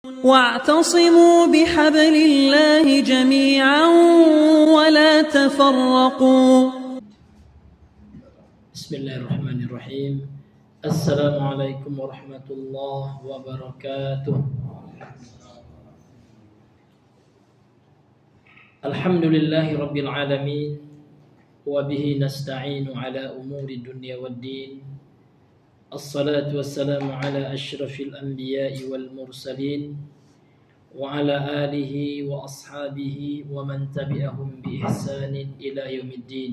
واعتصموا بحبل الله جميعا ولا تفرقوا. بسم الله الرحمن الرحيم. السلام عليكم ورحمة الله وبركاته. الحمد لله رب العالمين وبه نستعين على أمور الدنيا والدين. الصلاة والسلام على أشرف الأنبياء والمرسلين وعلى آله وأصحابه ومن تبعهم بإحسان إلى يوم الدين.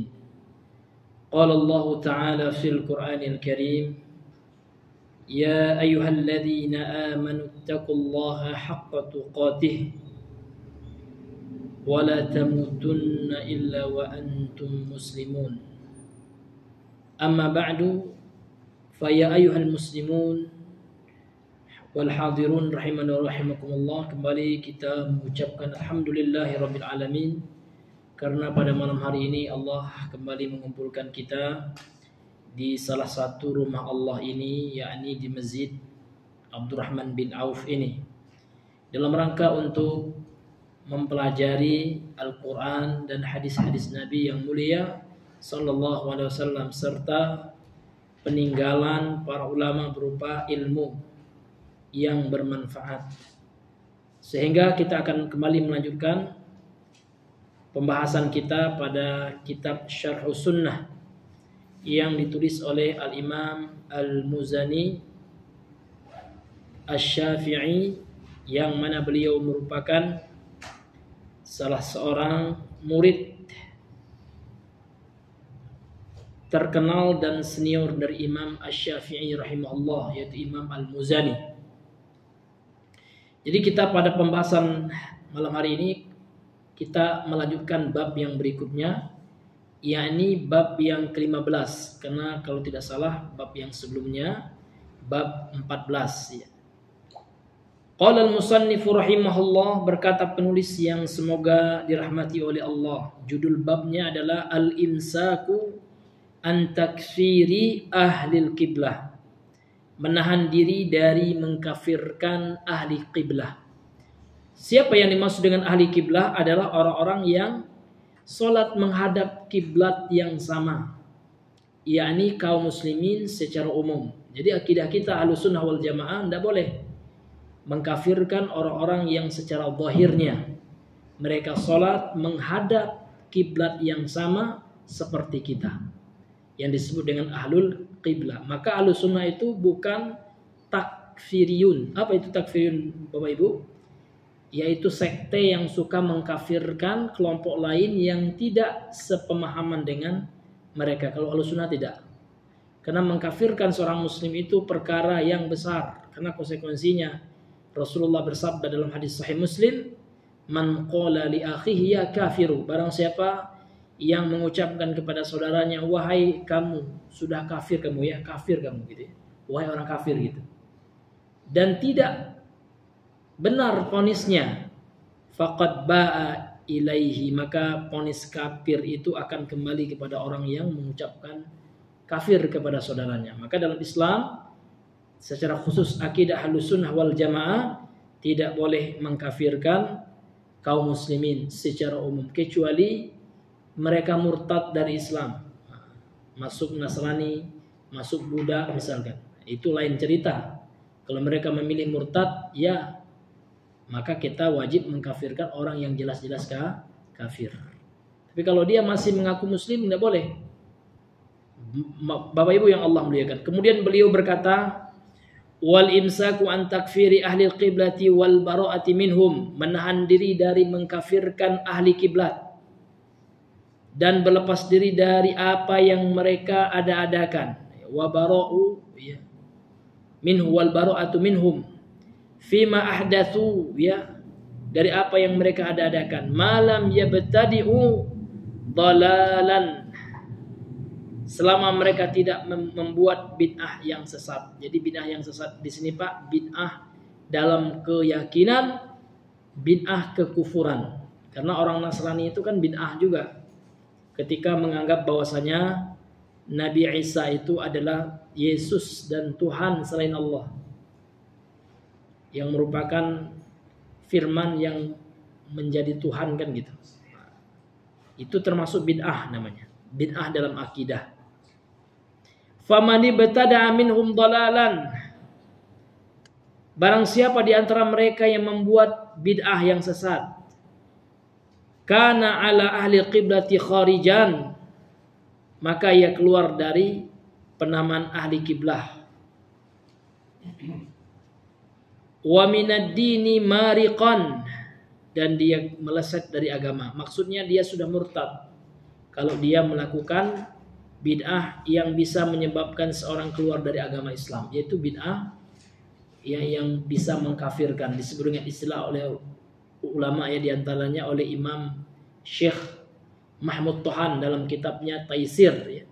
قال الله تعالى في القرآن الكريم: يا أيها الذين آمنوا اتقوا الله حق تقاته ولا تموتن إلا وأنتم مسلمون. أما بعد فيا أيها المسلمون wal hadirun rahimani wa rahimakumullah. Kembali kita mengucapkan alhamdulillahirabbil alamin, karena pada malam hari ini Allah kembali mengumpulkan kita di salah satu rumah Allah ini, yakni di Masjid Abdurrahman bin Auf ini, dalam rangka untuk mempelajari Al-Quran dan hadis-hadis Nabi yang mulia sallallahu alaihi wasallam, serta peninggalan para ulama berupa ilmu yang bermanfaat. Sehingga kita akan kembali melanjutkan pembahasan kita pada kitab Syarhus Sunnah yang ditulis oleh Al-Imam Al-Muzani Asy-Syafi'i, yang mana beliau merupakan salah seorang murid terkenal dan senior dari Imam Asy-Syafi'i rahimahullah, yaitu Imam Al-Muzani. Jadi kita pada pembahasan malam hari ini kita melanjutkan bab yang berikutnya, yakni bab yang ke-15, karena kalau tidak salah bab yang sebelumnya bab 14 ya. Qala al-musannifu rahimahullah, berkata penulis yang semoga dirahmati oleh Allah, judul babnya adalah al-imsaku an takfiri ahlil qiblah, menahan diri dari mengkafirkan ahli qiblah. Siapa yang dimaksud dengan ahli qiblah adalah orang-orang yang salat menghadap kiblat yang sama, yakni kaum muslimin secara umum. Jadi akidah kita Ahlussunnah wal Jamaah tidak boleh mengkafirkan orang-orang yang secara zahirnya mereka salat menghadap kiblat yang sama seperti kita, yang disebut dengan ahlul qiblah. Maka ahlus sunnah itu bukan takfiriyun. Apa itu takfiriyun, Bapak Ibu? Yaitu sekte yang suka mengkafirkan kelompok lain yang tidak sepemahaman dengan mereka. Kalau ahlus sunnah tidak. Karena mengkafirkan seorang muslim itu perkara yang besar. Karena konsekuensinya Rasulullah bersabda dalam hadis sahih Muslim, man qala li akhihi ya kafiru, barang siapa yang mengucapkan kepada saudaranya, wahai kamu, sudah kafir kamu ya, kafir kamu gitu ya. Wahai orang kafir gitu. Dan tidak benar vonisnya, faqad ba'a ilaihi, maka vonis kafir itu akan kembali kepada orang yang mengucapkan kafir kepada saudaranya. Maka dalam Islam secara khusus akidah Ahlussunnah wal Jamaah tidak boleh mengkafirkan kaum muslimin secara umum, kecuali mereka murtad dari Islam, masuk Nasrani, masuk Buddha misalkan, itu lain cerita. Kalau mereka memilih murtad, ya maka kita wajib mengkafirkan orang yang jelas-jelas kafir. Tapi kalau dia masih mengaku muslim, tidak boleh. Bapak Ibu yang Allah muliakan. Kemudian beliau berkata, wal imsaku an takfiri ahli qiblati wal bara'ati minhum, menahan diri dari mengkafirkan ahli kiblat dan berlepas diri dari apa yang mereka ada-adakan. Wa bara'u ya minhu wal bara'atu minhum fima ahdatsu, ya, dari apa yang mereka ada-adakan. Malam yabtadi'u dalalan, selama mereka tidak membuat bid'ah yang sesat. Jadi bid'ah yang sesat di sini Pak, bid'ah dalam keyakinan, bid'ah kekufuran. Karena orang Nasrani itu kan bid'ah juga ketika menganggap bahwasanya Nabi Isa itu adalah Yesus dan Tuhan selain Allah. yang merupakan firman yang menjadi Tuhan kan gitu. Itu termasuk bid'ah namanya. Bid'ah dalam akidah. Faman ibtada'a minhum dalalan. Barang siapa di antara mereka yang membuat bid'ah yang sesat, kana ala ahli qiblati kharijan, maka ia keluar dari penamaan ahli kiblah. Wa minad dini mariqan, dan dia meleset dari agama. Maksudnya dia sudah murtad kalau dia melakukan bid'ah yang bisa menyebabkan seorang keluar dari agama Islam, yaitu bid'ah yang bisa mengkafirkan. Disebut dengan istilah oleh ulama ya, diantaranya oleh Imam Syekh Mahmud Tohan dalam kitabnya Taisir ya,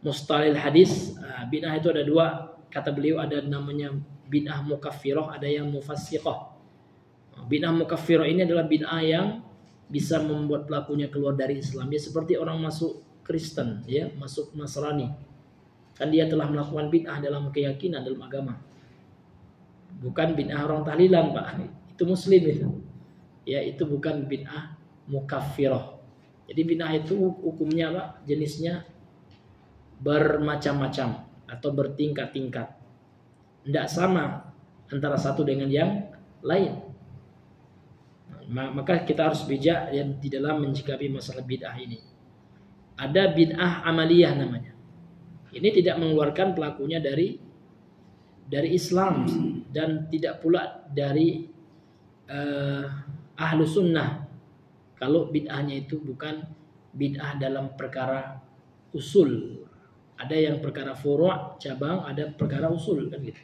Mustalil Hadis. Bid'ah itu ada dua, kata beliau, ada namanya bid'ah mukaffirah, ada yang mufassiqah. Bid'ah mukaffirah ini adalah bid'ah yang bisa membuat pelakunya keluar dari Islam. Ya seperti orang masuk Kristen ya, masuk Nasrani, kan dia telah melakukan bid'ah dalam keyakinan, dalam agama. Bukan bid'ah orang tahlilan Pak, itu muslim itu ya, itu bukan bid'ah mukaffirah. Jadi bid'ah itu hukumnya Pak, jenisnya bermacam-macam atau bertingkat-tingkat, tidak sama antara satu dengan yang lain. Maka kita harus bijak ya di dalam menyikapi masalah bid'ah ini. Ada bid'ah amaliyah namanya. Ini tidak mengeluarkan pelakunya dari Islam dan tidak pula dari ahlu sunnah. Kalau bid'ahnya itu bukan bid'ah dalam perkara usul. Ada yang perkara furu', cabang, ada perkara usul kan gitu.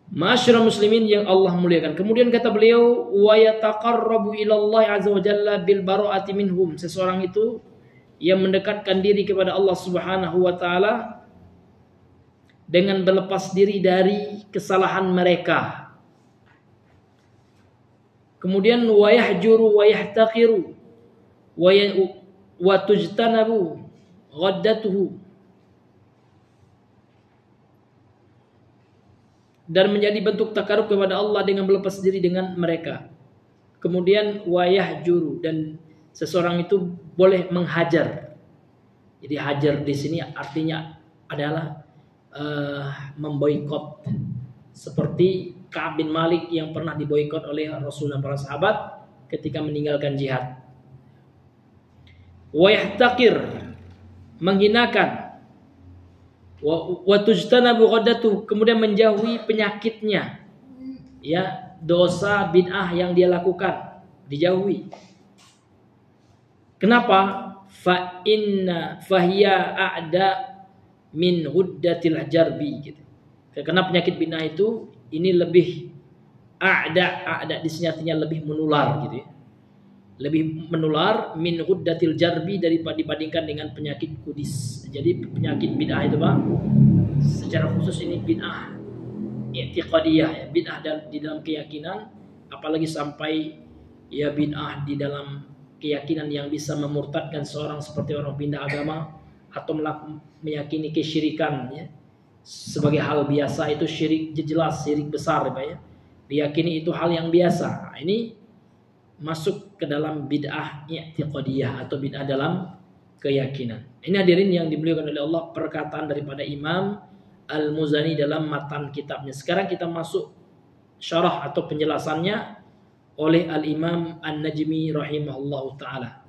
Ma'asyiral muslimin yang Allah muliakan. Kemudian kata beliau, wa yataqarrabu ila Allah azza wa jalla bil bara'ati minhum. Seseorang itu yang mendekatkan diri kepada Allah Subhanahu wa taala dengan berlepas diri dari kesalahan mereka. Kemudian wa yahjuru wa yahtaqiru wa tujtanabu ghaddatuhu, dan menjadi bentuk takarub kepada Allah dengan berlepas diri dengan mereka. Kemudian wayah juru, dan seseorang itu boleh menghajar. Jadi hajar di sini artinya adalah memboikot, seperti Ka'ab bin Malik yang pernah diboikot oleh Rasul dan para sahabat ketika meninggalkan jihad. Wayah takir, menghinakan. Wa tujtanabu ghaddatuh, kemudian menjauhi penyakitnya ya, dosa bid'ah yang dia lakukan dijauhi. Kenapa? Fa inna fahiya a'da min huddatil jarbi gitu. Karena penyakit bid'ah itu ini lebih a'da di sini artinya lebih menular gitu ya. Lebih menular min huddatil jarbi dibandingkan dengan penyakit kudis. Jadi penyakit bid'ah itu Pak, secara khusus ini bid'ah i'tiqadiyah ya, bid'ah di dalam keyakinan, apalagi sampai ya bid'ah di dalam keyakinan yang bisa memurtadkan seorang seperti orang pindah agama atau meyakini kesyirikan ya. Sebagai hal biasa, itu syirik jelas, syirik besar ya Pak ya. Diyakini itu hal yang biasa. Nah, ini masuk ke dalam bid'ah i'tiqadiyah atau bid'ah dalam keyakinan. Ini hadirin yang dimuliakan oleh Allah, perkataan daripada Imam Al-Muzani dalam matan kitabnya. Sekarang kita masuk syarah atau penjelasannya oleh Al-Imam An-Najmi rahimahullahu ta'ala.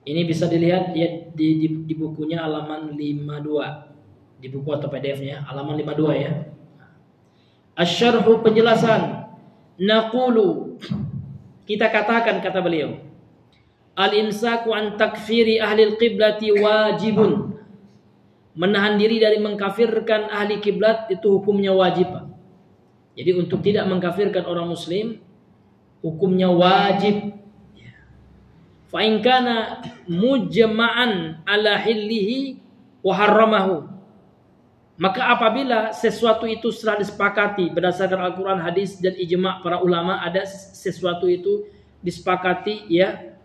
Ini bisa dilihat ya di bukunya halaman 52. Di buku atau PDF-nya halaman 52 ya. Asy-syarhu, penjelasan. Naqulu, kita katakan, kata beliau, al-imsaku an takfiri ahli al-qiblati wajibun. Menahan diri dari mengkafirkan ahli kiblat itu hukumnya wajib. Jadi untuk tidak mengkafirkan orang muslim hukumnya wajib. Fa in kana mujma'an ala hillihi wa harramahu. Maka apabila sesuatu itu setelah disepakati berdasarkan Al-Quran, hadis dan ijma' para ulama, ada sesuatu itu disepakati ya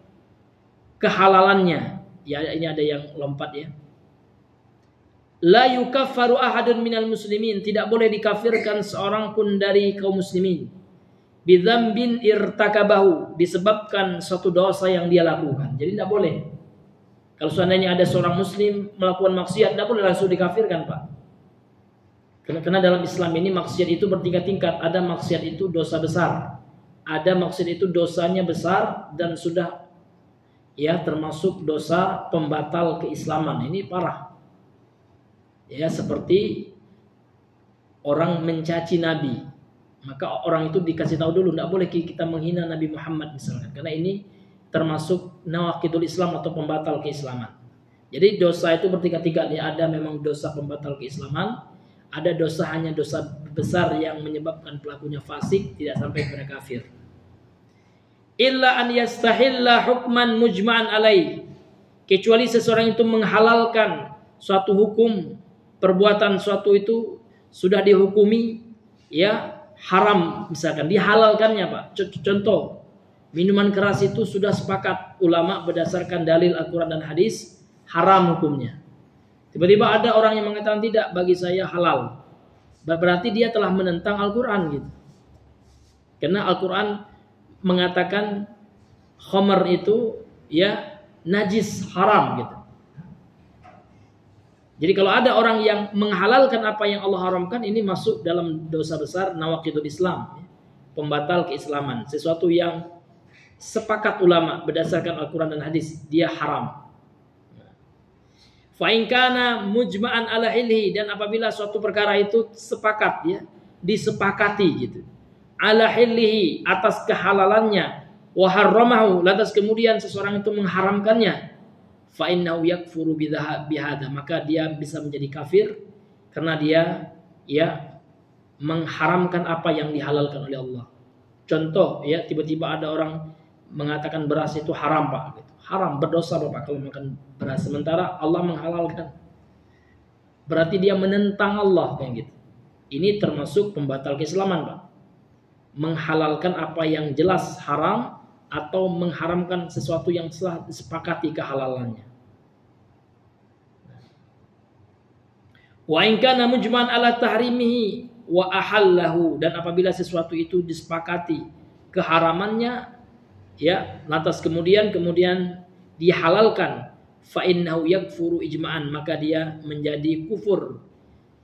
kehalalannya. Ya ini ada yang lompat ya. La yukaffaru ahadun minal muslimin, tidak boleh dikafirkan seorang pun dari kaum muslimin. Bidzambin irtakabahu, disebabkan suatu dosa yang dia lakukan. Jadi tidak boleh. Kalau seandainya ada seorang muslim melakukan maksiat, tidak boleh langsung dikafirkan, Pak. Karena dalam Islam ini maksiat itu bertingkat-tingkat. Ada maksiat itu dosa besar. Ada maksiat itu dosanya besar dan sudah ya termasuk dosa pembatal keislaman. Ini parah. Ya seperti orang mencaci Nabi. Maka orang itu dikasih tahu dulu, tidak boleh kita menghina Nabi Muhammad misalkan. Karena ini termasuk nawaqidul Islam atau pembatal keislaman. Jadi dosa itu bertingkat-tingkat. Ya, ada memang dosa pembatal keislaman, ada dosa hanya dosa besar yang menyebabkan pelakunya fasik, tidak sampai kepada kafir. Illa an yastahilla hukman mujma'an alaih, kecuali seseorang itu menghalalkan suatu hukum, perbuatan suatu itu sudah dihukumi ya haram, misalkan dihalalkannya, Pak. Contoh, minuman keras itu sudah sepakat ulama berdasarkan dalil Al-Quran dan hadis haram hukumnya. Tiba-tiba ada orang yang mengatakan tidak, bagi saya halal. Berarti dia telah menentang Al-Quran gitu. Karena Al-Quran mengatakan khamar itu ya najis, haram gitu. Jadi kalau ada orang yang menghalalkan apa yang Allah haramkan, ini masuk dalam dosa besar nawaqidul Islam, pembatal keislaman. Sesuatu yang sepakat ulama berdasarkan Al-Quran dan hadis, dia haram. Fa in kana mujma'an ala hilhi, dan apabila suatu perkara itu sepakat ya, disepakati gitu. Ala hillihi, atas kehalalannya, wa harramahu, lantas kemudian seseorang itu mengharamkannya, fa innahu yakfuru bihadza, maka dia bisa menjadi kafir karena dia ya mengharamkan apa yang dihalalkan oleh Allah. Contoh ya, tiba-tiba ada orang mengatakan beras itu haram, Pak gitu. Haram, berdosa Bapak kalau makan beras, sementara Allah menghalalkan. Berarti dia menentang Allah kayak gitu. Ini termasuk pembatal keislaman, Pak. Menghalalkan apa yang jelas haram atau mengharamkan sesuatu yang telah disepakati kehalalannya. Wa in kana mujman ala tahrimihi wa ahallahu, dan apabila sesuatu itu disepakati keharamannya ya, lantas kemudian dihalalkan, fa innahu yakfuru ijma'an, maka dia menjadi kufur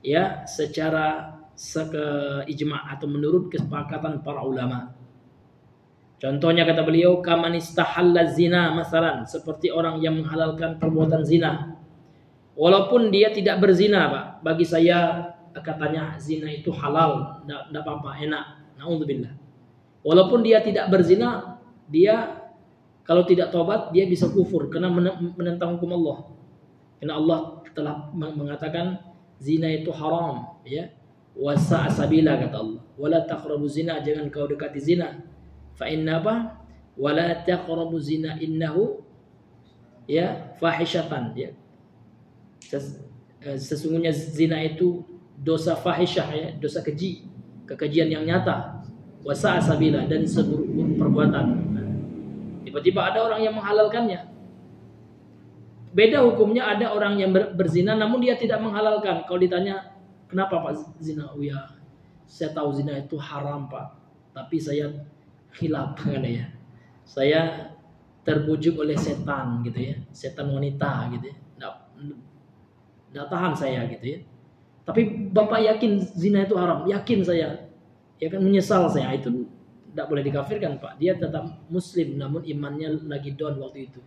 ya secara ijma' atau menurut kesepakatan para ulama. Contohnya kata beliau, kaman istahalla zina masalan, seperti orang yang menghalalkan perbuatan zina. Walaupun dia tidak berzina, Pak. Bagi saya katanya zina itu halal, enggak apa-apa, enak. Nauzubillah. Walaupun dia tidak berzina, dia kalau tidak tobat dia bisa kufur karena menentang hukum Allah. Karena Allah telah mengatakan zina itu haram, ya. Wasa sabila kata Allah. Wala taqrabu zina, jangan kau dekati zina. Fa inna apa? Wala taqrabu zina innahu ya fahishatan, ya. Sesungguhnya zina itu dosa fahisyah ya, dosa keji, kekejian yang nyata. Wasa sabila, dan seburuk perbuatan. Tiba-tiba ada orang yang menghalalkannya. Beda hukumnya ada orang yang berzina namun dia tidak menghalalkan. Kalau ditanya, kenapa Pak zina? Oh ya, saya tahu zina itu haram Pak, tapi saya khilaf kan ya. Saya terbujuk oleh setan gitu ya, setan wanita gitu ya. Nggak tahan saya gitu ya. Tapi Bapak yakin zina itu haram? Yakin saya. Ya kan, menyesal saya. Itu tidak boleh dikafirkan Pak. Dia tetap muslim namun imannya lagi down waktu itu.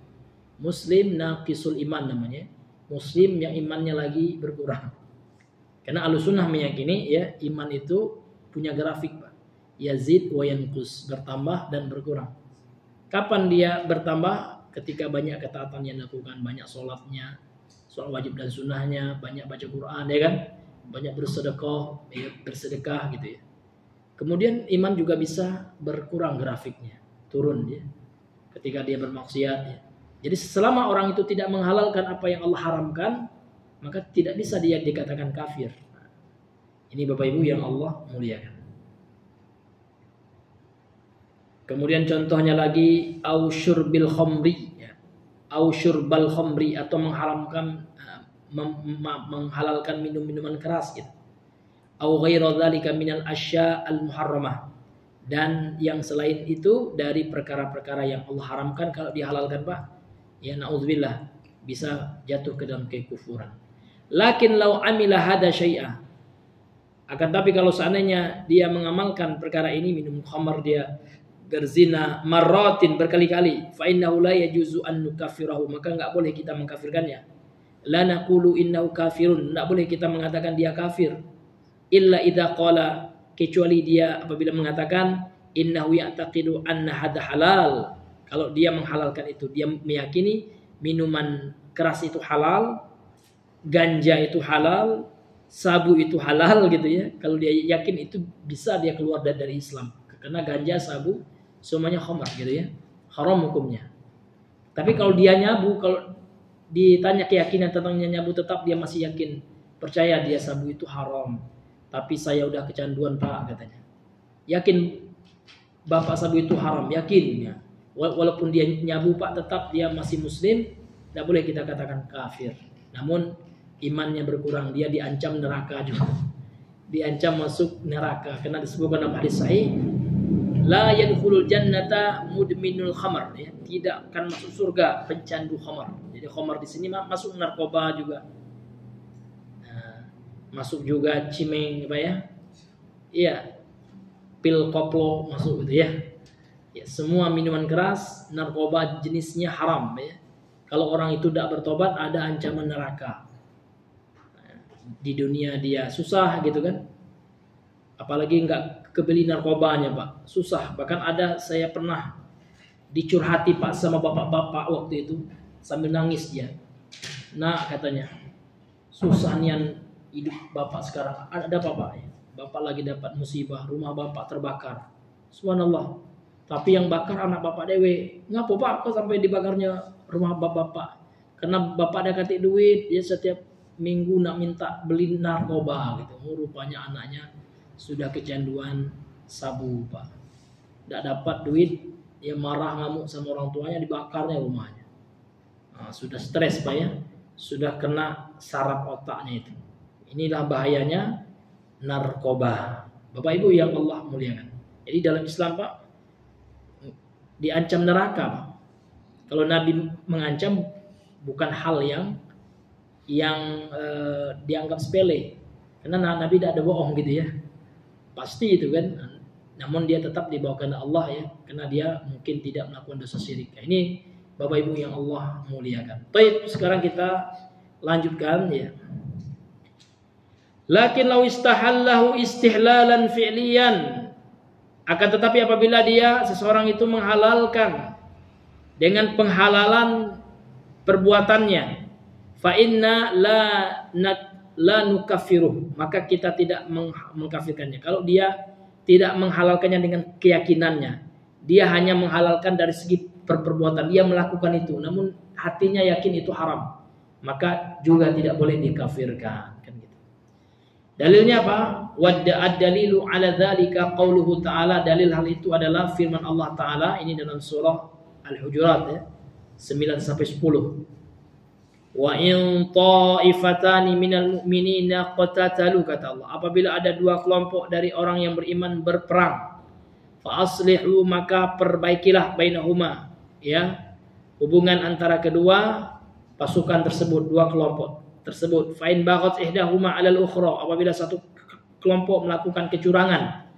Muslim naqisul iman namanya. Muslim yang imannya lagi berkurang. Karena Ahlussunnah meyakini ya iman itu punya grafik Pak. Yazid wa yanqus, bertambah dan berkurang. Kapan dia bertambah? Ketika banyak ketaatan yang dilakukan, banyak sholatnya, sholat wajib dan sunnahnya, banyak baca Quran ya kan, banyak bersedekah, ya, bersedekah gitu ya. Kemudian iman juga bisa berkurang grafiknya, turun ya, ketika dia bermaksiat ya. Jadi selama orang itu tidak menghalalkan apa yang Allah haramkan, maka tidak bisa dia dikatakan kafir. Ini Bapak Ibu yang Allah muliakan. Kemudian contohnya lagi au syurbil khamri, ya. Au syurbal khamri, atau mengharamkan menghalalkan minum-minuman keras gitu. Au ghairu dzalika minal asya al muharramah, dan yang selain itu dari perkara-perkara yang Allah haramkan. Kalau dihalalkan Pak, ya naudzubillah, bisa jatuh ke dalam kekufuran. Lakin lau amila hada syai'a, akan tapi kalau seandainya dia mengamalkan perkara ini, minum khamar, dia berzina marratin, berkali-kali, fa innahu la yajuzu an nukaffirahu, maka enggak boleh kita mengkafirkannya. La naqulu innahu kafirun, enggak boleh kita mengatakan dia kafir. Illa idza qala, kecuali dia apabila mengatakan innahu ya'taqidu anna hada halal, kalau dia menghalalkan itu, dia meyakini minuman keras itu halal, ganja itu halal, sabu itu halal gitu ya. Kalau dia yakin itu, bisa dia keluar dari Islam, karena ganja, sabu semuanya khamar gitu ya, haram hukumnya. Tapi kalau dia nyabu, kalau ditanya keyakinan tentang nyabu, tetap dia masih yakin, percaya dia sabu itu haram. Tapi saya udah kecanduan Pak, katanya. Yakin Bapak sabu itu haram, yakin ya. Walaupun dia nyabu Pak, tetap dia masih muslim, tidak boleh kita katakan kafir. Namun imannya berkurang, dia diancam neraka juga. Diancam masuk neraka, karena disebutkan dalam hadis sahih, la yadkhulul jannata mudminul khamar, ya, tidak akan masuk surga pencandu khamar. Jadi khamar di sini masuk narkoba juga. Nah, masuk juga cimeng, apa ya? Iya. Pil koplo masuk gitu ya. Ya, semua minuman keras, narkoba jenisnya haram ya. Kalau orang itu tidak bertobat, ada ancaman neraka. Nah, di dunia dia susah gitu kan. Apalagi nggak kebeli narkobanya Pak, susah. Bahkan ada, saya pernah dicurhati Pak sama bapak-bapak waktu itu, sambil nangis dia. Nah katanya, susah nian hidup Bapak sekarang. Ada apa Pak? Bapak lagi dapat musibah, rumah Bapak terbakar. Subhanallah. Tapi yang bakar anak Bapak dewe. Ngapa Pak kok sampai dibakarnya rumah Bapak? Karena Bapak ada kasih duit, ya setiap minggu nak minta beli narkoba gitu. Rupanya anaknya sudah kecanduan sabu Pak. Tidak dapat duit, dia marah, ngamuk sama orang tuanya, dibakarnya rumahnya. Nah, sudah stres Pak ya, sudah kena saraf otaknya itu. Inilah bahayanya narkoba. Bapak Ibu yang Allah muliakan. Jadi dalam Islam Pak, diancam neraka Pak. Kalau Nabi mengancam, bukan hal yang dianggap sepele. Karena Nabi tidak ada bohong gitu ya. Pasti itu kan. Namun dia tetap dibawakan Allah ya, karena dia mungkin tidak melakukan dosa syirik. Nah, ini Bapak Ibu yang Allah muliakan. Baik, sekarang kita lanjutkan ya. Lakin law istahallahu istihlalan fi'liyan, akan tetapi apabila dia seseorang itu menghalalkan dengan penghalalan perbuatannya, fa inna la nukaffiruh, maka kita tidak mengkafirkannya. Kalau dia tidak menghalalkannya dengan keyakinannya, dia hanya menghalalkan dari segi perbuatan, dia melakukan itu, namun hatinya yakin itu haram, maka juga tidak boleh dikafirkan. Kan gitu. Dalilnya apa? Ad-dalilu ala dzalika qauluhu ta'ala, dalil hal itu adalah firman Allah Ta'ala, ini dalam surah Al-Hujurat ya, 9 sampai 10. Wa in ta'ifatani minal mu'minina qatatalu, kata Allah, apabila ada dua kelompok dari orang yang beriman berperang, fa aslihu, maka perbaikilah bainahuma, ya, hubungan antara kedua pasukan tersebut, dua kelompok tersebut. Fa in baghat ihdahuma 'alal ukhra, apabila satu kelompok melakukan kecurangan,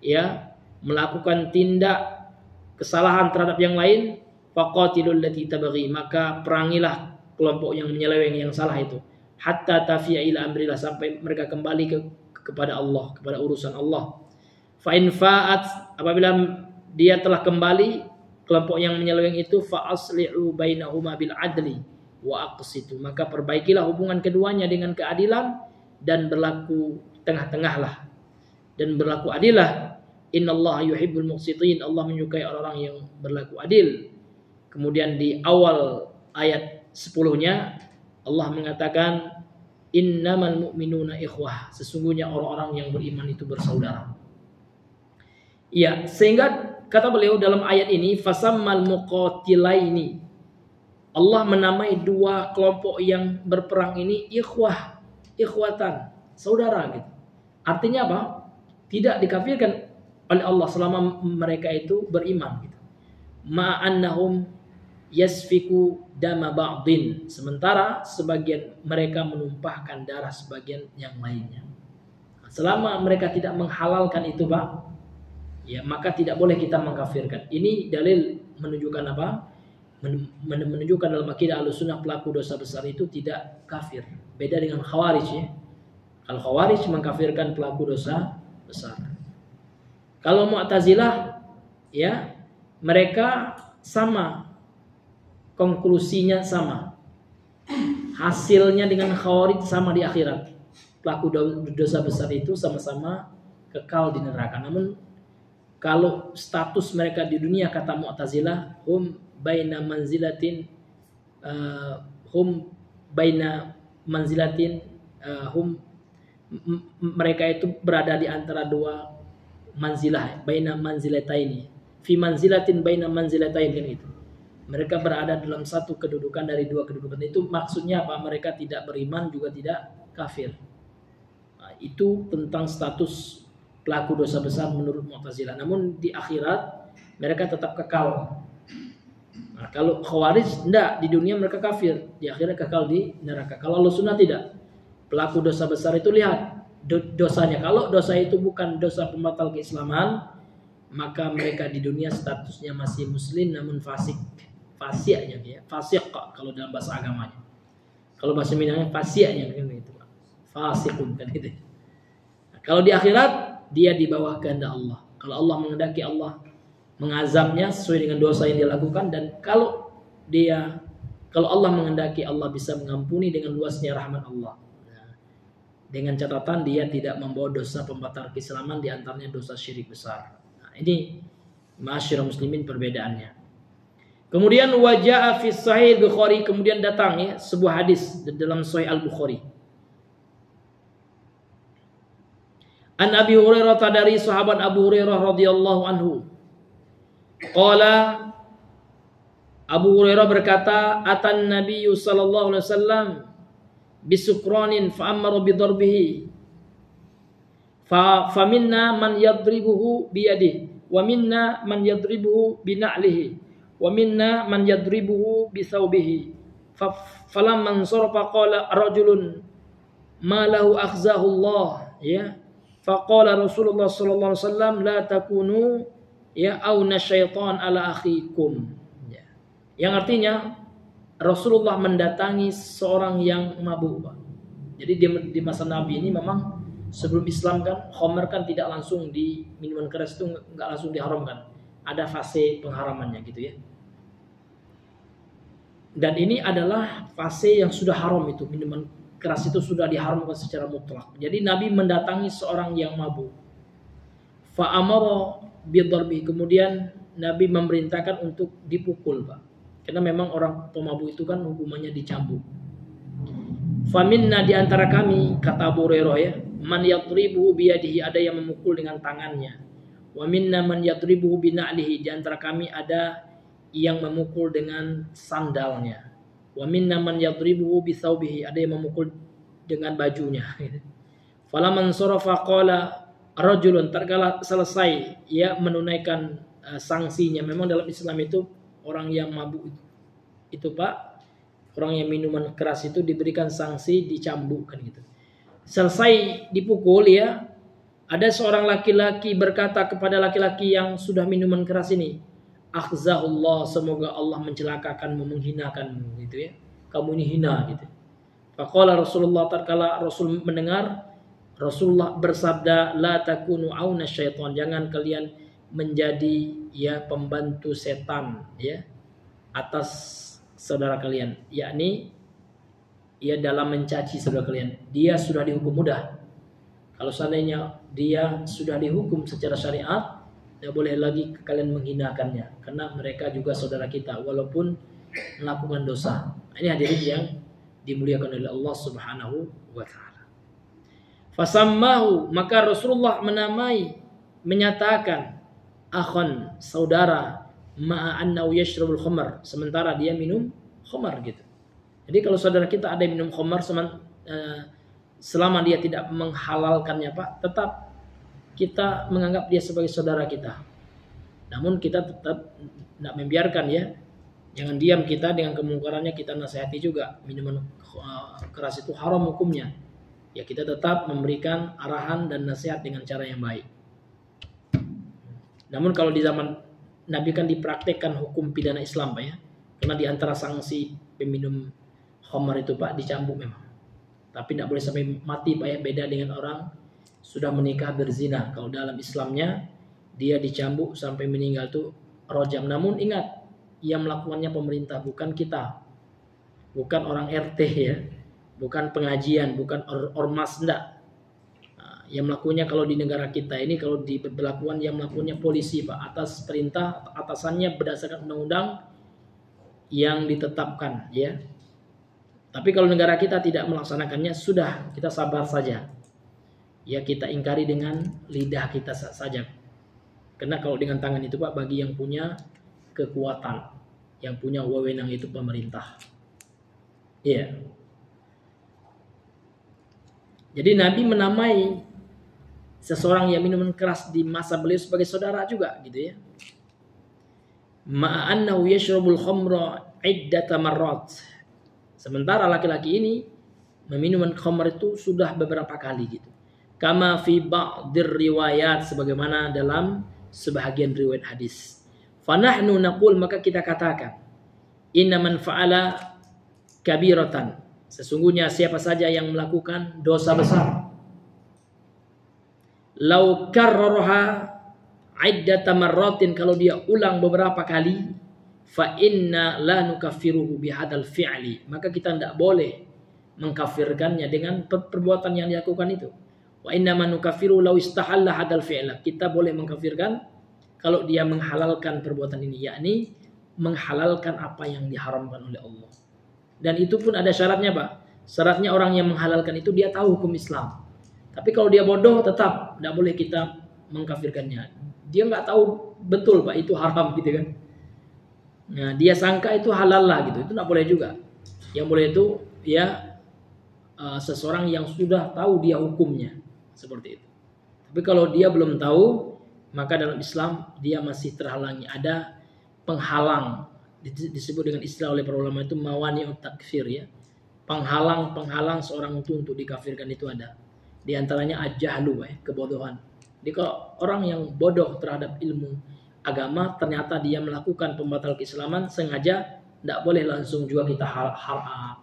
ya, melakukan tindak kesalahan terhadap yang lain, faqatilul lati tabghi, maka perangilah kelompok yang menyeleweng, yang salah itu, hatta tafiya ila amrillah, sampai mereka kembali kepada Allah, kepada urusan Allah. Fa in fa'at, apabila dia telah kembali, kelompok yang menyeleweng itu, fa asli'u bainahuma bil adli wa aqsitu, maka perbaikilah hubungan keduanya dengan keadilan dan berlaku tengah-tengahlah dan berlaku adillah. Innallaha yuhibbul muqsitin, Allah menyukai orang-orang yang berlaku adil. Kemudian di awal ayat 10-nya Allah mengatakan Innamal mu'minuna ikhwah. Sesungguhnya orang-orang yang beriman itu bersaudara. Ya, sehingga kata beliau dalam ayat ini, fasammal muqatilaini. Allah menamai dua kelompok yang berperang ini ikhwah, ikhwatan, saudara gitu. Artinya apa? Tidak dikafirkan oleh Allah selama mereka itu beriman gitu. Ma'annahum yasfiku dama ba'din, sementara sebagian mereka menumpahkan darah sebagian yang lainnya. Selama mereka tidak menghalalkan itu, Pak, ya maka tidak boleh kita mengkafirkan. Ini dalil menunjukkan apa? Menunjukkan dalam akidah Ahlussunnah pelaku dosa besar itu tidak kafir. Beda dengan Khawarij ya. Kalau Khawarij mengkafirkan pelaku dosa besar. Kalau Mu'tazilah ya, mereka sama, konklusinya sama, hasilnya dengan Khawarij sama di akhirat. Pelaku dosa besar itu sama-sama kekal di neraka. Namun kalau status mereka di dunia, kata Mu'tazilah, hum baina manzilatin mereka itu berada di antara dua manzilah, baina manzilataini, fi manzilatin baina manzilatain, kan itu. Mereka berada dalam satu kedudukan dari dua kedudukan. Itu maksudnya apa? Mereka tidak beriman juga tidak kafir. Nah, itu tentang status pelaku dosa besar menurut Mu'tazilah. Namun di akhirat mereka tetap kekal. Nah, kalau Khawarij enggak, di dunia mereka kafir, di akhirat kekal di neraka. Kalau Ahlussunnah tidak. Pelaku dosa besar itu lihat dosanya. Kalau dosa itu bukan dosa pembatal keislaman, maka mereka di dunia statusnya masih muslim namun fasik. Fasiaknya ya, fasik kalau dalam bahasa agamanya. Kalau bahasa Minangnya fasiaknya kan itu, Pak. Fasikun kan itu. Nah, kalau di akhirat dia di bawah kehendak Allah. Kalau Allah menghendaki, Allah mengazabnya sesuai dengan dosa yang dia lakukan, dan kalau Allah menghendaki, Allah bisa mengampuni dengan luasnya rahmat Allah. Nah, dengan catatan dia tidak membawa dosa pembatal keislaman, di antaranya dosa syirik besar. Nah, ini ma'asyiral muslimin perbedaannya. Kemudian wajah fi sahih Bukhari, kemudian datang ya sebuah hadis dalam Sahih Al-Bukhari. An Abi Hurairah, dari sahabat Abu Hurairah radhiyallahu anhu. Qala, Abu Hurairah berkata, atan Nabi sallallahu alaihi wasallam bisukranin fa amara bi darbihi. Fa minna man yadribuhu bi yadihi wa minna man yadribuhu bi na'lihi wa minna man yadribuhu bi thawbihi. Falamman sarafa qala rajulun ma lahu akhzahu Allah, ya. Faqala Rasulullah sallallahu alaihi wasallam la takunu ya auna syaitan ala akhikum, ya. Yang artinya Rasulullah mendatangi seorang yang mabuk, Pak. Jadi di masa Nabi ini memang sebelum Islam kan khamr kan tidak langsung di minuman keras itu enggak langsung diharamkan. Ada fase pengharamannya gitu ya. Dan ini adalah fase yang sudah haram, itu minuman keras itu sudah diharamkan secara mutlak. Jadi Nabi mendatangi seorang yang mabuk. Fa amara bidarbi, kemudian Nabi memerintahkan untuk dipukul, Pak. Karena memang orang pemabuk itu kan hukumannya dicambuk. Fa minna, di antara kami, kata Abu Hurairah ya, man yadribuhu biyadihi, ada yang memukul dengan tangannya. Wa minna man yadribuhu bina'lihi, di antara kami ada yang memukul dengan sandalnya. Wa minna man yadribuhu bithawbihi, ada yang memukul dengan bajunya. Falaman sarafa qala rajulun, tatkala selesai ya menunaikan sanksinya. Memang dalam Islam itu orang yang mabuk itu Pak, orang yang minuman keras itu diberikan sanksi, dicambukkan gitu. Selesai dipukul ya, ada seorang laki-laki berkata kepada laki-laki yang sudah minuman keras ini, akhzahullah, semoga Allah mencelakakanmu, menghinakanmu gitu ya. Kamu ini hina gitu. Faqala Rasulullah, tatkala Rasul mendengar, Rasulullah bersabda, la takunu auna syaitan, jangan kalian menjadi ya pembantu setan ya atas saudara kalian, yakni ya dalam mencaci saudara kalian. Dia sudah dihukum mudah. Kalau seandainya dia sudah dihukum secara syariat, tidak boleh lagi kalian menghinakannya, karena mereka juga saudara kita walaupun melakukan dosa. Ini hadirin yang dimuliakan oleh Allah Subhanahu wa taala. Fasammahu, maka Rasulullah menyatakan akhon, saudara, ma'a annahu yashrabul khamar, sementara dia minum khamar gitu. Jadi kalau saudara kita ada yang minum khamar selama dia tidak menghalalkannya Pak, tetap kita menganggap dia sebagai saudara kita. Namun kita tetap tidak membiarkan ya. Jangan diam kita dengan kemungkarannya, kita nasihati juga. Minuman keras itu haram hukumnya. Ya kita tetap memberikan arahan dan nasihat dengan cara yang baik. Namun kalau di zaman Nabi kan dipraktekkan hukum pidana Islam Pak ya. Karena di antara sanksi peminum khamar itu Pak dicambuk memang. Tapi tidak boleh sampai mati Pak ya. Beda dengan orang sudah menikah berzina. Kalau dalam Islamnya dia dicambuk sampai meninggal tuh rojam. Namun ingat, yang melakukannya pemerintah, bukan kita, bukan orang RT ya, bukan pengajian, bukan ormas, enggak. Nah, yang melakukannya kalau di negara kita ini, kalau di berlakuan yang melakukannya polisi Pak, atas perintah atasannya berdasarkan undang-undang yang ditetapkan ya. Tapi kalau negara kita tidak melaksanakannya, sudah kita sabar saja. Ya kita ingkari dengan lidah kita saja. Karena kalau dengan tangan itu Pak, bagi yang punya kekuatan, yang punya wewenang itu pemerintah. Iya. Jadi Nabi menamai seseorang yang minuman keras di masa beliau sebagai saudara juga gitu ya. Ma'annahu yashrabul khamra iddata marrat. Sementara laki-laki ini meminum khamr itu sudah beberapa kali gitu. Kama fi ba'dir riwayat, sebagaimana dalam sebahagian riwayat hadis. Fanahnu naqul, maka kita katakan, inna man fa'ala kabiratan, sesungguhnya siapa saja yang melakukan dosa besar, lau karraraha iddata marratin, kalau dia ulang beberapa kali, fa inna la nukaffiruhu bihadzal fi'li, maka kita tidak boleh mengkafirkannya dengan perbuatan yang dilakukan itu. Wa inna man nukaffiru law istahalla hadzal fi'la, kita boleh mengkafirkan kalau dia menghalalkan perbuatan ini, yakni menghalalkan apa yang diharamkan oleh Allah. Dan itu pun ada syaratnya Pak. Syaratnya orang yang menghalalkan itu dia tahu hukum Islam. Tapi kalau dia bodoh tetap tidak boleh kita mengkafirkannya. Dia nggak tahu betul Pak itu haram gitu kan. Nah dia sangka itu halal lah gitu. Itu tidak boleh juga. Yang boleh itu ya seseorang yang sudah tahu dia hukumnya. Seperti itu. Tapi kalau dia belum tahu, maka dalam Islam dia masih terhalangi. Ada penghalang, disebut dengan istilah oleh para ulama itu mawani'ut takfir ya. Penghalang seorang itu untuk dikafirkan itu ada. Di antaranya ajahlu kebodohan. Jadi kalau orang yang bodoh terhadap ilmu agama, ternyata dia melakukan pembatal keislaman, sengaja tidak boleh langsung juga kita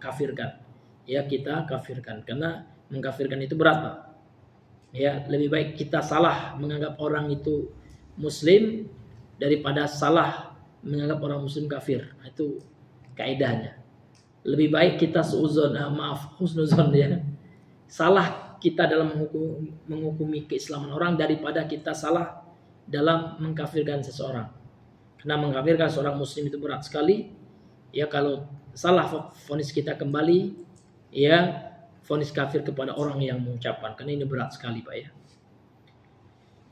kafirkan. Ya kita kafirkan karena mengkafirkan itu berat Pak. Ya, lebih baik kita salah menganggap orang itu muslim daripada salah menganggap orang muslim kafir. Itu kaidahnya. Lebih baik kita husnuzon ya. Salah kita dalam menghukumi keislaman orang daripada kita salah dalam mengkafirkan seseorang. Karena mengkafirkan seorang muslim itu berat sekali. Ya kalau salah vonis kita kembali ya vonis kafir kepada orang yang mengucapkan, karena ini berat sekali Pak ya.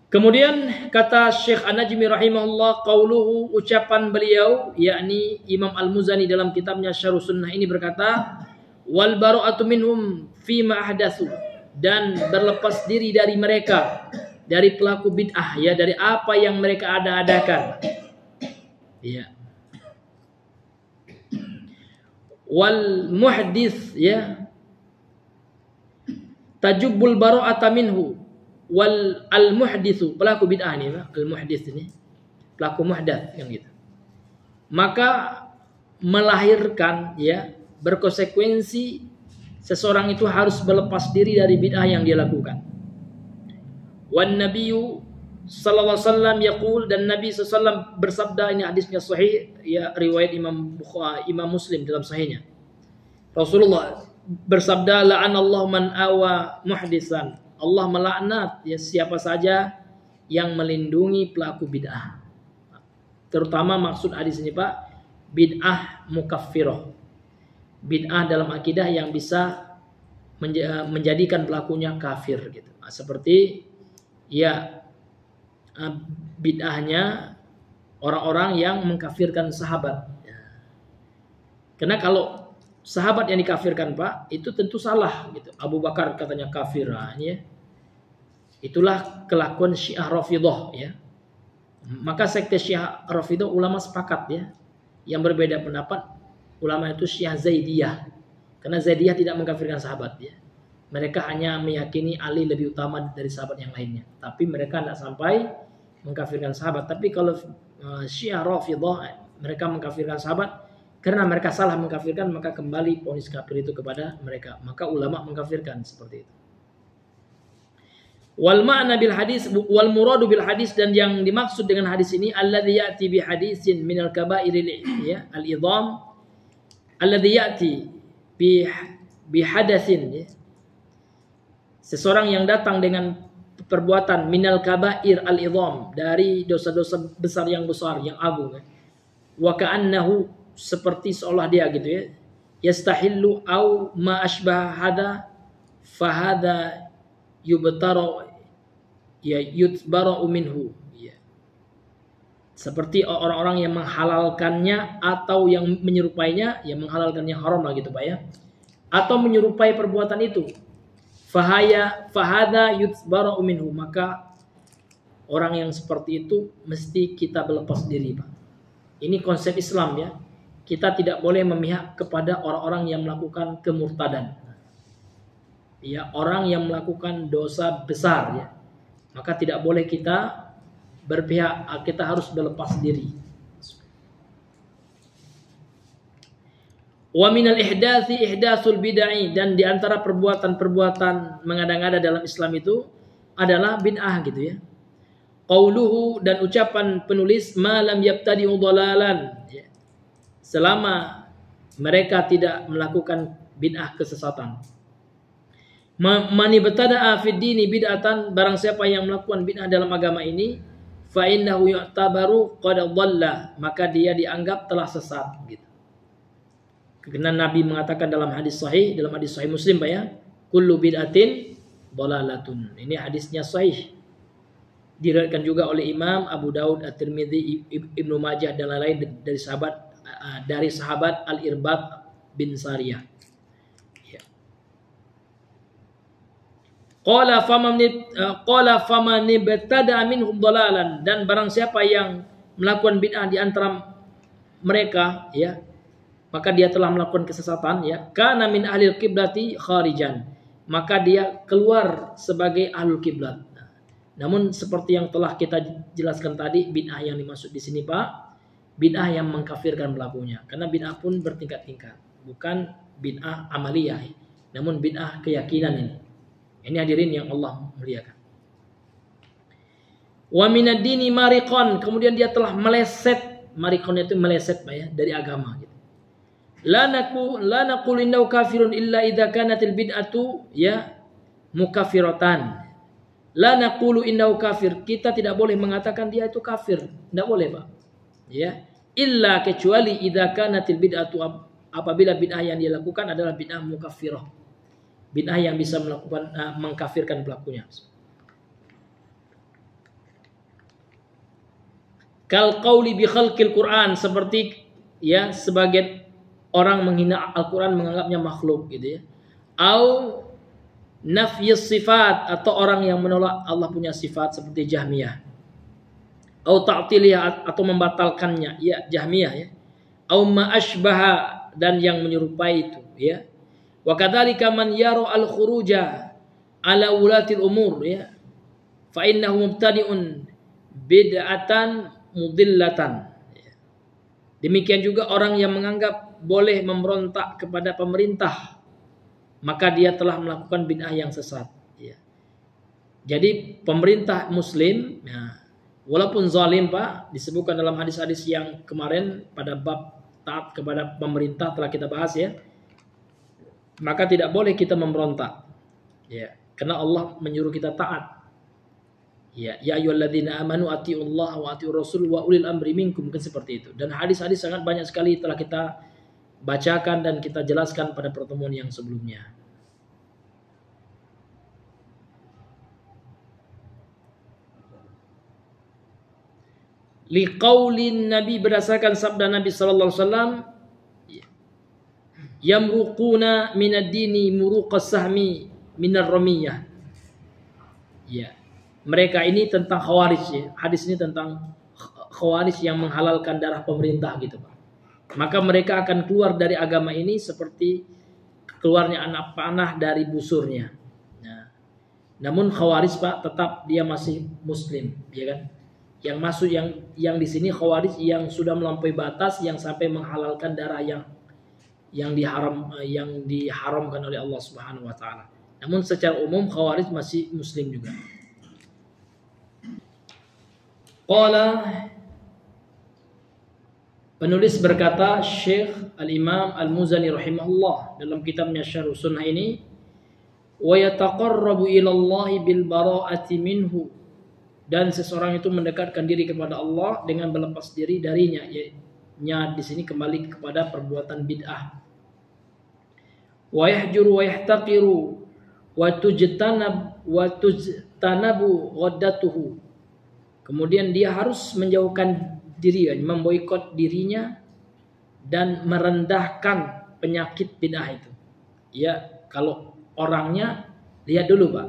Kemudian kata Syekh An-Najmi rahimahullah, qauluhu, ucapan beliau yakni Imam Al-Muzani dalam kitabnya Syarh Sunnah ini berkata, wal bara'atu minhum fima ahdatsu, dan berlepas diri dari mereka, dari pelaku bid'ah ya, dari apa yang mereka ada-adakan. Ya. Wal muhdits ya tajubbul bara'ata minhu, wal al muhditsu, pelaku bid'ah ini al muhdits ini pelaku muhdats kan gitu, maka melahirkan ya berkonsekuensi seseorang itu harus berlepas diri dari bid'ah yang dia lakukan. Wan nabiyyu sallallahu alaihi wasallam yaqul, dan Nabi sallallahu alaihi wasallam bersabda, ini hadisnya sahih ya, riwayat Imam Muslim dalam sahihnya. Rasulullah bersabda, la'anallahu man awa muhdisan, Allah melaknat ya siapa saja yang melindungi pelaku bid'ah. Terutama maksud hadis ini Pak, bid'ah mukaffirah. bid'ah dalam akidah yang bisa menjadikan pelakunya kafir gitu. Seperti ya bid'ahnya orang-orang yang mengkafirkan sahabat. Karena kalau sahabat yang dikafirkan Pak, itu tentu salah gitu. Abu Bakar katanya kafir, ya. Itulah kelakuan Syiah Rafidhah ya. Maka sekte Syiah Rafidhah ulama sepakat ya. Yang berbeda pendapat ulama itu Syiah Zaidiyah. Karena Zaidiyah tidak mengkafirkan sahabat ya. Mereka hanya meyakini Ali lebih utama dari sahabat yang lainnya. Tapi mereka tidak sampai mengkafirkan sahabat. Tapi kalau Syiah Rafidhah mereka mengkafirkan sahabat karena mereka salah mengkafirkan, maka kembali vonis kafir itu kepada mereka. Maka ulama mengkafirkan seperti itu. Wal ma'na bil hadis wal muradu bil hadis, dan yang dimaksud dengan hadis ini alladzi ya'ti bi hadisin minal kaba'iril ya al-idham alladzi ya'ti bi hadatsin ya. Seseorang yang datang dengan perbuatan minal kaba'ir al-idham, dari dosa-dosa besar yang besar, yang agung ya. Wa ka'annahu, seperti seolah dia gitu ya, yastahillu au ma asbah hada fa hada yubtara ya yutbara'u minhu ya. Seperti orang-orang yang menghalalkannya atau yang menyerupainya, yang menghalalkannya haram lah gitu Pak ya, atau menyerupai perbuatan itu, fahada yutbara'u minhu, maka orang yang seperti itu mesti kita berlepas diri Pak. Ini konsep Islam ya. Kita tidak boleh memihak kepada orang-orang yang melakukan kemurtadan. Ya, orang yang melakukan dosa besar ya. Maka tidak boleh kita berpihak, kita harus berlepas diri. Wa minal ihdatsi ihdatsul bid'ah, dan di antara perbuatan-perbuatan mengada-ngada dalam Islam itu adalah bid'ah gitu ya. Qauluhu, dan ucapan penulis, ma lam yabtadi'u dhalalan ya. Selama mereka tidak melakukan bid'ah kesesatan. Mani bertada'a fid dini bid'atan, barang siapa yang melakukan bid'ah dalam agama ini, fa innahu yu'tabaru qad dhalla, maka dia dianggap telah sesat gitu. Karena Nabi mengatakan dalam hadis sahih Muslim Pak ya, kullu bid'atin dhalalatun. Ini hadisnya sahih. Diriwayatkan juga oleh Imam Abu Daud, At-Tirmidzi, Ibnu Majah dan lain-lain dari sahabat Al-Irbad bin Sariyah. Qala faman ibtada minhum dhalalan, dan barang siapa yang melakukan bid'ah di antara mereka ya, maka dia telah melakukan kesesatan ya. Kana min ahlil qiblati kharijan, maka dia keluar sebagai ahlul kiblat. Namun seperti yang telah kita jelaskan tadi, bid'ah yang dimaksud di sini Pak, bid'ah yang mengkafirkan pelakunya. Karena bid'ah pun bertingkat-tingkat, bukan bid'ah amaliyah, namun bid'ah keyakinan ini. Ini hadirin yang Allah muliakan. Wa minad dini mariqan, kemudian dia telah meleset. Mariqan itu meleset Pak ya, dari agama gitu. La naqulu innahu kafirun illa idza kanatil bid'atu ya mukaffiratan. La naqulu innahu kafir, kita tidak boleh mengatakan dia itu kafir, tidak boleh Pak. Ya, illa kecuali idza kanatil bid'atu, apabila bid'ah yang dia lakukan adalah bid'ah mukaffirah. Bid'ah yang bisa melakukan mengkafirkan pelakunya. Kal qauli bi khalqil Quran, seperti ya sebagai orang menghina Al-Quran, menganggapnya makhluk gitu ya. Au nafyis sifat, atau orang yang menolak Allah punya sifat seperti Jahmiyah. Au ta'tiliyah, atau membatalkannya ya Jahmiyah ya. Au ma asbaha, dan yang menyerupai itu ya. Wa kadzalika man yara al-khuruja ala ulatil umur ya, fa innahu mubtadi'un bid'atan mudillatan. Demikian juga orang yang menganggap boleh memberontak kepada pemerintah, maka dia telah melakukan bid'ah yang sesat ya. Jadi pemerintah muslim ya, walaupun zalim Pak, disebutkan dalam hadis-hadis yang kemarin pada bab taat kepada pemerintah telah kita bahas ya, maka tidak boleh kita memberontak ya, karena Allah menyuruh kita taat ya. Ya ayyuhalladzina amanu atiullaha wa atiur rasul wa ulil amri minkum, kan seperti itu. Dan hadis-hadis sangat banyak sekali telah kita bacakan dan kita jelaskan pada pertemuan yang sebelumnya. Liqaulin Nabi, berdasarkan sabda Nabi sallallahu alaihi wasallam, yamruquna minad dini muruqas sahmi minar ramiyah. Ya. Mereka ini tentang Khawarij ya. Hadis ini tentang Khawarij yang menghalalkan darah pemerintah gitu, Pak. Maka mereka akan keluar dari agama ini seperti keluarnya anak panah dari busurnya. Nah, namun Khawarij, Pak, tetap dia masih muslim, ya kan? Yang masuk yang di sini Khawarij yang sudah melampaui batas, yang sampai menghalalkan darah yang diharamkan oleh Allah Subhanahu wa taala. Namun secara umum Khawarij masih muslim juga. Qala, penulis berkata, Syekh Al-Imam Al-Muzani rahimahullah dalam kitabnya Syarh Sunnah ini, wa yataqarrabu ila Allah bil bara'ati minhu, dan seseorang itu mendekatkan diri kepada Allah dengan berlepas diri darinya. Ya, di sini kembali kepada perbuatan bid'ah. Wa yahjuru wa yahtaqiru wa tujtanabu ghaddatuhu. Kemudian dia harus menjauhkan diri, memboikot dirinya dan merendahkan penyakit bid'ah itu. Ya, kalau orangnya lihat dulu, Pak.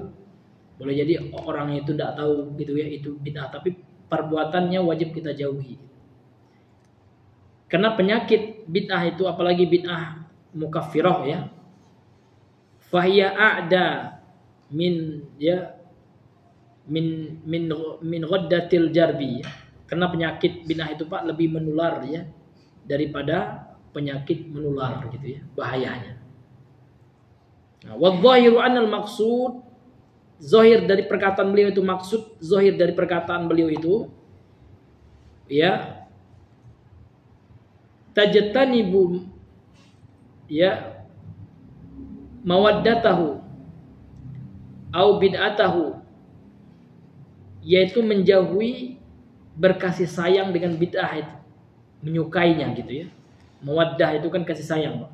Boleh jadi orangnya itu tidak tahu gitu ya, itu bid'ah, tapi perbuatannya wajib kita jauhi. Karena penyakit bid'ah itu, apalagi bid'ah mukaffirah ya, fahiya a'da min ghaddatil jarbi. Karena penyakit bid'ah itu, Pak, lebih menular ya daripada penyakit menular gitu ya, bahayanya. Nah, wadh-dhahiru anal maqsud, zahir dari perkataan beliau itu, maksud zahir dari perkataan beliau itu ya, tajtanibu ya mawaddatahu au bid'atahu, yaitu menjauhi berkasih sayang dengan bid'ah itu, menyukainya gitu ya. Mawaddah itu kan kasih sayang, Pak.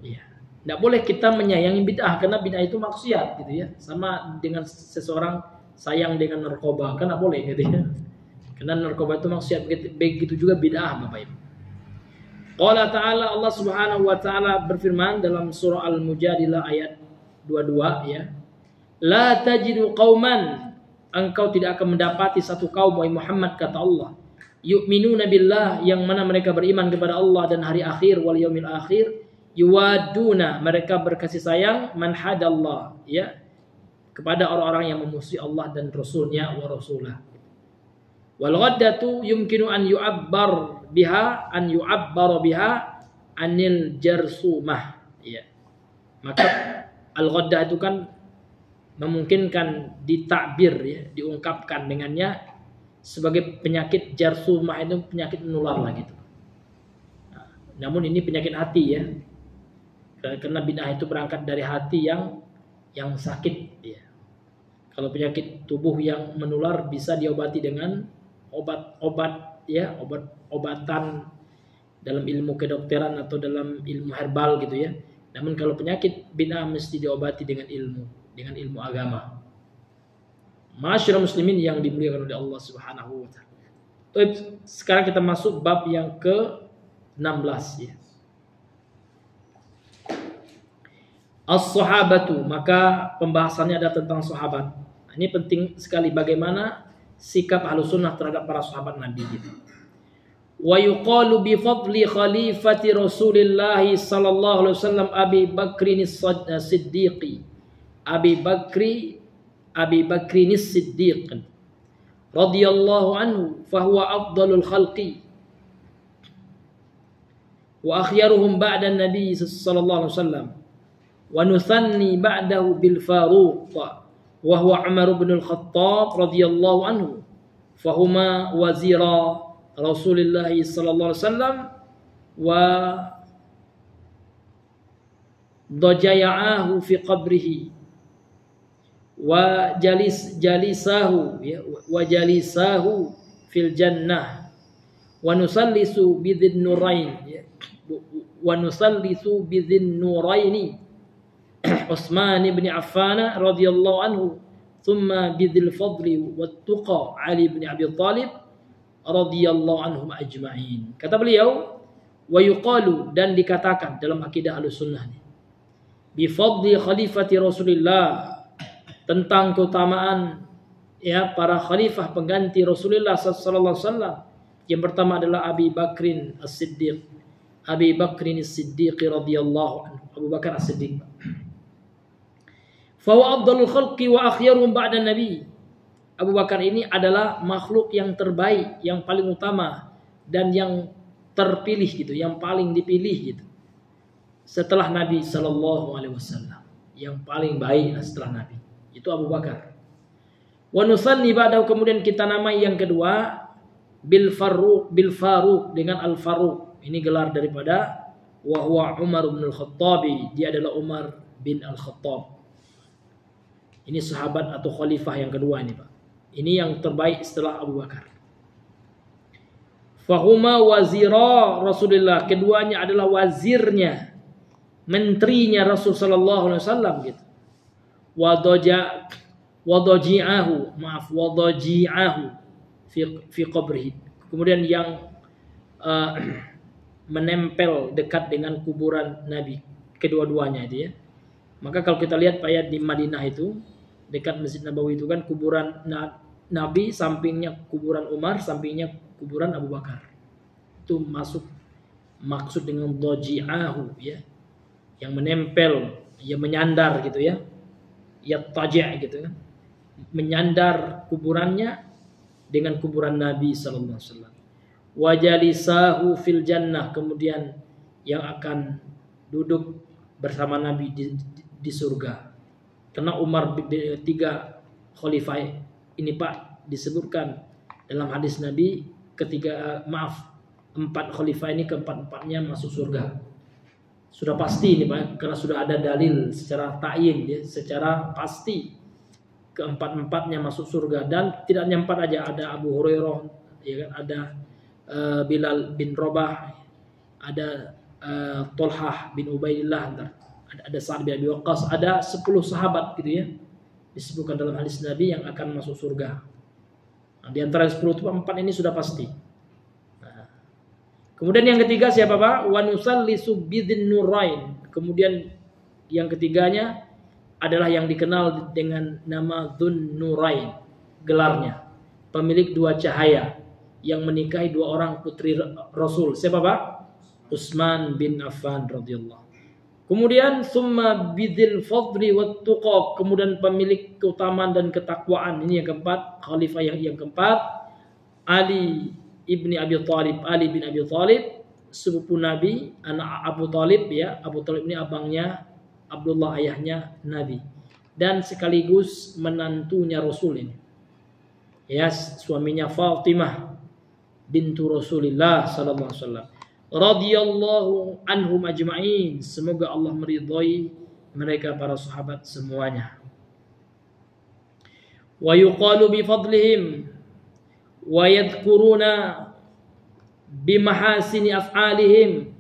Iya. Tidak boleh kita menyayangi bid'ah, karena bid'ah itu maksiat gitu ya. Sama dengan seseorang sayang dengan narkoba, kan tidak boleh gitu ya. Karena narkoba itu maksiat, begitu juga bid'ah, Bapak Ibu. Qala ta'ala, Allah Subhanahu wa taala berfirman dalam surah Al-Mujadilah ayat 22 ya. La tajidu qauman, engkau tidak akan mendapati satu kaum, wahai Muhammad, kata Allah, yu'minuna billah, yang mana mereka beriman kepada Allah dan hari akhir, wal yaumil akhir, yuwaduna, mereka berkasih sayang, man hadallah ya, kepada orang-orang yang memusuhi Allah dan Rasulnya, wa rasulah. Wal ghaddatu yumkinu an yu'abbar biha anil jarsumah ya. Maka al-ghaddah itu kan memungkinkan ditakbir ya, diungkapkan dengannya sebagai penyakit jarsumah, itu penyakit menular lah gitu. Nah, namun ini penyakit hati ya. Karena bid'ah itu berangkat dari hati yang sakit ya. Kalau penyakit tubuh yang menular bisa diobati dengan obat ya, obatan dalam ilmu kedokteran atau dalam ilmu herbal gitu ya. Namun kalau penyakit bid'ah mesti diobati dengan ilmu agama. Ma'asyiral muslimin yang dimuliakan oleh Allah Subhanahu wa taala. Sekarang kita masuk bab yang ke-16 ya. As-sahabatu, maka pembahasannya ada tentang sahabat. Ini penting sekali bagaimana sikap Ahlussunnah terhadap para sahabat Nabi gitu. Wa yuqalu bi fadli khalifati Rasulillah sallallahu alaihi wasallam Abi Bakrin as-Siddiq. Abi Bakrin as-Siddiq radhiyallahu anhu fa huwa afdalul khalqi wa akhyaruhum ba'da an-nabi sallallahu alaihi wasallam. Wa nuthanni ba'dahu bil Faruq wa huwa Umar bin al-Khattab radhiyallahu anhu fahuma wazira Rasulullah sallallahu alaihi wasallam wa dajaya'ahu fi qabrihi wa jalisahu fil jannah wa nusallisu bidhin nurain wa nusallisu bidzin nuraini Utsman bin Affan radhiyallahu anhu, thumma bidzil fadli wat tuqa Ali bin Abi Thalib radhiyallahu anhum ajma'in. Kata beliau, wa yuqalu, dan dikatakan dalam akidah Ahlussunnah ini, bi fadli khalifati Rasulillah, tentang keutamaan ya para khalifah pengganti Rasulullah sallallahu alaihi wasallam. Yang pertama adalah Abi Bakrin As-Siddiq. Abi Bakrin As-Siddiq radhiyallahu anhu. Abu Bakar As-Siddiq. Fa huwa afdalul khalqi wa akhyaruhum ba'da nabi. Abu Bakar ini adalah makhluk yang terbaik, yang paling utama dan yang terpilih gitu, yang paling dipilih gitu. Setelah Nabi sallallahu alaihi wasallam, yang paling baik setelah Nabi. Itu Abu Bakar. Wa nusanni ba'dahu, kemudian kita namai yang kedua bil Faruq dengan Al Faruq. Ini gelar daripada wa huwa Umar bin Al-Khattabi. Dia adalah Umar bin Al-Khattab. Ini sahabat atau khalifah yang kedua ini, Pak. Ini yang terbaik setelah Abu Bakar. Fahuma wazira Rasulullah. Keduanya adalah wazirnya, menterinya Rasul sallallahu alaihi wasallam gitu. Wadaji'ahu fi qabrihi. Kemudian yang menempel dekat dengan kuburan Nabi, kedua-duanya itu ya. Maka kalau kita lihat Pak ya, di Madinah itu dekat Masjid Nabawi itu kan kuburan Nabi, sampingnya kuburan Umar, sampingnya kuburan Abu Bakar. Itu maksud dengan daji'ahu ya, yang menempel, yang menyandar gitu ya. Yattaji' gitu kan. Menyandar kuburannya dengan kuburan Nabi sallallahu alaihi wasallam. Wajalisahu fil jannah, kemudian yang akan duduk bersama Nabi di surga. Karena Umar, tiga khalifah ini Pak disebutkan dalam hadis Nabi, empat khalifah ini keempat-empatnya masuk surga. Sudah pasti ini Pak, karena sudah ada dalil secara ta'yin ya, secara pasti keempat-empatnya masuk surga. Dan tidak hanya empat aja, ada Abu Hurairah ya kan, ada Bilal bin Rabah, ada Tolhah bin Ubaidillah, ada Sa'ad bin Abi Waqqas, ada 10 sahabat gitu ya, disebutkan dalam hadis Nabi yang akan masuk surga. Nah, di antara 10 itu 4 ini sudah pasti. Nah, kemudian yang ketiga siapa Pak? Wa nusallisu bidzin nurain. Kemudian yang ketiganya adalah yang dikenal dengan nama Dzun Nurain, gelarnya, pemilik dua cahaya, yang menikahi 2 orang putri Rasul. Siapa Pak? Utsman bin Affan radhiyallahu. Kemudian summa bidzil fadli wat tuqa, kemudian pemilik keutamaan dan ketakwaan. Ini yang keempat, khalifah yang keempat, Ali ibni Abi Thalib. Ali bin Abi Thalib, sepupu Nabi, anak Abu Thalib ya. Abu Thalib ini abangnya Abdullah, ayahnya Nabi, dan sekaligus menantunya Rasul ini. Ya, suaminya Fatimah bintu Rasulillah sallallahu alaihi wasallam. Radhiyallahu anhum ajma'in. Semoga Allah meridhai mereka para sahabat semuanya. Wa yuqalu bi fadlihim wa yadhkuruna bi mahasini af'alihim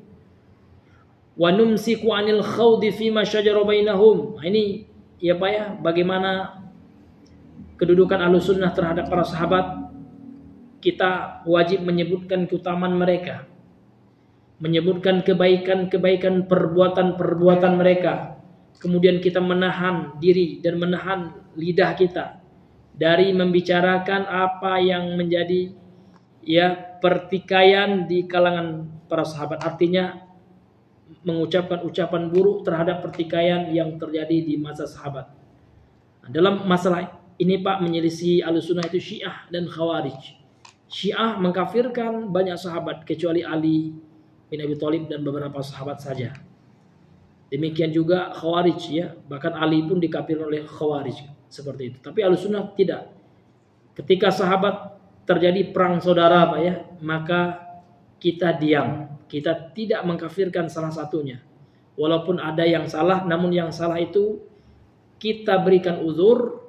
wa numsiku 'anil khawdi fima syajara bainahum. Ini ya Pak ya, bagaimana kedudukan Ahlussunnah terhadap para sahabat. Kita wajib menyebutkan keutamaan mereka, menyebutkan kebaikan-kebaikan perbuatan-perbuatan mereka. Kemudian kita menahan diri dan menahan lidah kita dari membicarakan apa yang menjadi ya pertikaian di kalangan para sahabat. Artinya mengucapkan ucapan buruk terhadap pertikaian yang terjadi di masa sahabat. Nah, dalam masalah ini Pak, menyelisih Ahlussunnah itu Syiah dan Khawarij. Syiah mengkafirkan banyak sahabat kecuali Ali bin Abi Thalib dan beberapa sahabat saja. Demikian juga Khawarij ya, bahkan Ali pun dikafirkan oleh Khawarij seperti itu. Tapi Ahlussunnah tidak. Ketika sahabat terjadi perang saudara Pak ya, maka kita diam. Kita tidak mengkafirkan salah satunya. Walaupun ada yang salah, namun yang salah itu kita berikan uzur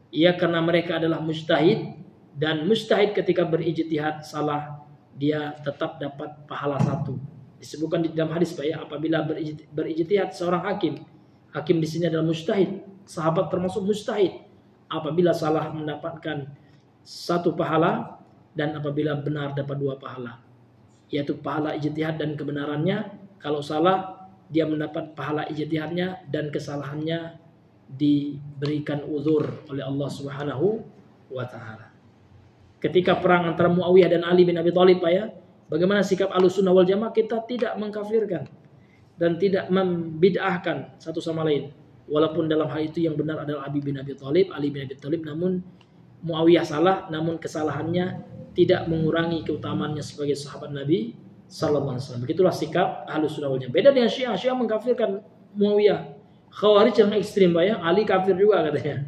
ya, karena mereka adalah mujtahid, dan mujtahid ketika berijtihad salah, dia tetap dapat pahala 1. Disebutkan di dalam hadis Pak ya, apabila berijtihad seorang hakim di sini adalah mujtahid, sahabat termasuk mujtahid. Apabila salah mendapatkan 1 pahala, dan apabila benar dapat 2 pahala. Yaitu pahala ijtihad dan kebenarannya. Kalau salah dia mendapat pahala ijtihadnya dan kesalahannya diberikan uzur oleh Allah Subhanahu wa taala. Ketika perang antara Muawiyah dan Ali bin Abi Thalib Pak ya, bagaimana sikap Ahlussunnah wal Jamaah? Kita tidak mengkafirkan dan tidak membid'ahkan satu sama lain. Walaupun dalam hal itu yang benar adalah Ali bin Abi Thalib, namun Muawiyah salah, namun kesalahannya tidak mengurangi keutamaannya sebagai sahabat Nabi sallallahu alaihi wasallam. Begitulah sikap Ahlussunnah wal Jamaah. Beda dengan Syiah. Syiah mengkafirkan Muawiyah. Khawarij yang ekstrim Pak ya, Ali kafir juga katanya.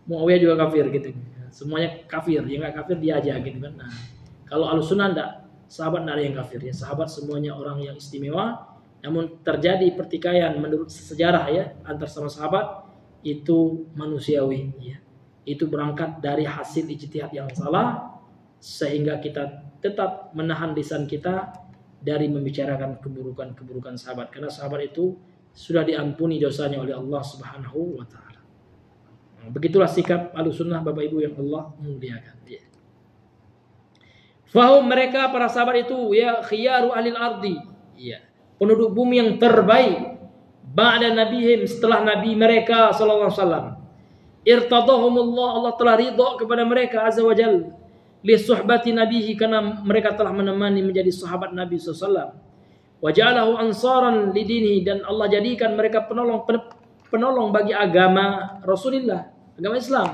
Muawiyah juga kafir gitu. Semuanya kafir, yang enggak kafir dia aja gitu kan. Nah, kalau Ahlussunnah enggak, sahabat enggak ada yang kafir ya. Sahabat semuanya orang yang istimewa. Namun terjadi pertikaian menurut sejarah ya antar sama sahabat itu manusiawi ya. Itu berangkat dari hasil ijtihad yang salah, sehingga kita tetap menahan lisan kita dari membicarakan keburukan sahabat, karena sahabat itu sudah diampuni dosanya oleh Allah Subhanahu wa taala. Begitulah sikap Ahlussunnah Bapak Ibu yang Allah muliakan. Ya. Fahum, mereka para sahabat itu ya khiyaru ahlil ardi. Ya. Penduduk bumi yang terbaik ba'da nabihim, setelah nabi mereka sallallahu alaihi wasallam. Irtadahumullah, Allah telah ridha kepada mereka azza wa jalla li suhbati nabihi, karena mereka telah menemani menjadi sahabat Nabi SAW. Wa ja'alahu ansaran lidinihi, dan Allah jadikan mereka penolong bagi agama Rasulullah, agama Islam.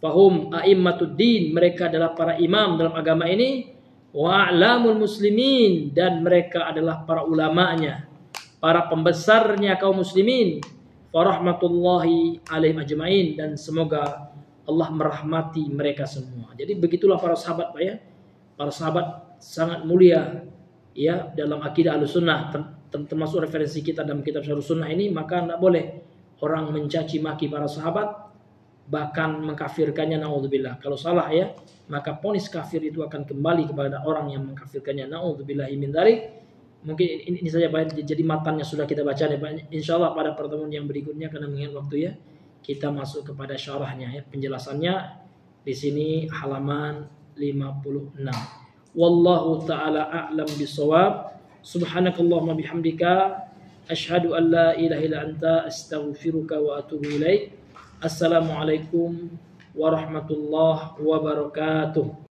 Fahum a'immatud din, mereka adalah para imam dalam agama ini. Wa a'lamul muslimin, dan mereka adalah para ulamanya, para pembesarnya kaum muslimin. Fa rahmatullahi alaihim ajmain, dan semoga Allah merahmati mereka semua. Jadi begitulah para sahabat Pak ya. Para sahabat sangat mulia ya dalam akidah Ahlussunnah, termasuk referensi kita dalam kitab Syarhus Sunnah ini. Maka tidak boleh orang mencaci maki para sahabat, bahkan mengkafirkannya, naudzubillah. Kalau salah ya, maka vonis kafir itu akan kembali kepada orang yang mengkafirkannya, naudzubillahi min dzalik. Mungkin ini saja Pak, jadi matannya sudah kita baca nih Pak. Insyaallah pada pertemuan yang berikutnya, karena mengingat waktu ya, kita masuk kepada syarahnya ya, penjelasannya di sini halaman 56. Wallahu taala a'lam bisawab. Subhanakallahumma bihamdika asyhadu an la ilaha illa anta astaghfiruka wa atubu ilaik. Assalamualaikum warahmatullahi wabarakatuh.